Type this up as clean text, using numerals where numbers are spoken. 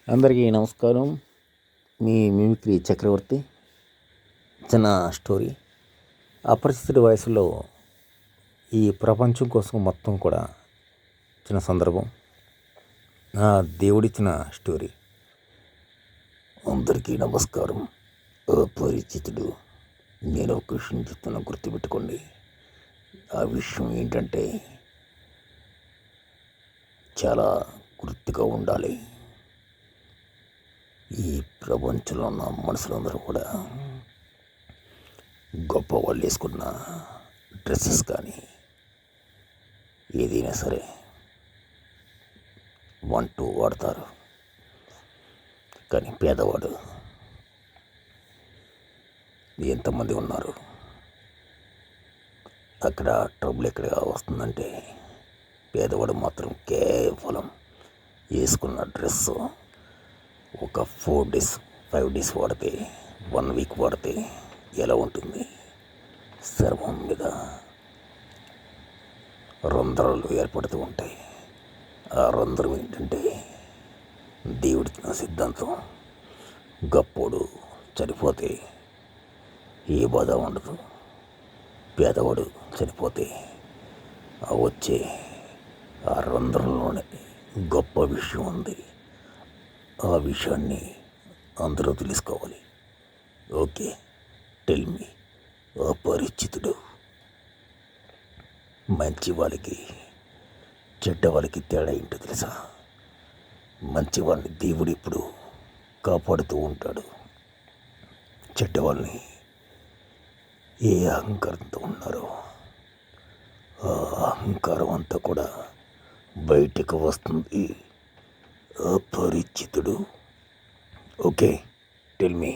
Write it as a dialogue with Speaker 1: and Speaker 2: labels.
Speaker 1: అందరికీ నమస్కారం. మీ మిమిక్రీ చక్రవర్తి. చిన్న స్టోరీ. అపరిచితుడి వయసులో ఈ ప్రపంచం కోసం మొత్తం కూడా చిన్న సందర్భం. దేవుడిచ్చిన స్టోరీ. అందరికీ నమస్కారం. అపరిచితుడు. నేను ఒక విషయం చెప్తున్నా, గుర్తుపెట్టుకోండి. ఆ విషయం ఏంటంటే చాలా గుర్తుగా ఉండాలి. ఈ ప్రపంచంలో ఉన్న మనుషులందరూ కూడా గొప్ప వాళ్ళు వేసుకున్న డ్రెస్సెస్ కానీ ఏదైనా సరే 1-2 వాడతారు. కానీ పేదవాడు ఎంతమంది ఉన్నారు? అక్కడ ట్రబుల్ ఎక్కడ వస్తుందంటే పేదవాడు మాత్రం కేవలం వేసుకున్న డ్రెస్సు ఒక 4 days 5 days వాడితే 1 week వాడితే ఎలా ఉంటుంది? చర్మం మీద రంధ్రాలు ఏర్పడుతూ ఉంటాయి. ఆ రంధ్రం ఏంటంటే దేవుడిచ్చిన సిద్ధాంతం. గొప్పోడు చనిపోతే ఏ బాధ ఉండదు. పేదవాడు చనిపోతే వచ్చే ఆ రంధ్రంలోనే గొప్ప విషయం ఉంది. ఆ విషయాన్ని అందరూ తెలుసుకోవాలి. Okay, tell me. అపరిచితుడు. మంచి వాళ్ళకి చెడ్డ వాళ్ళకి తేడా ఏంటో తెలుసా? మంచి వాళ్ళని దేవుడు ఇప్పుడు కాపాడుతూ ఉంటాడు. చెడ్డవాళ్ళని ఏ అహంకారంతో ఉన్నారో ఆ అహంకారం అంతా కూడా బయటకు వస్తుంది. అపరిచితుడు. ఓకే, టెల్ మీ.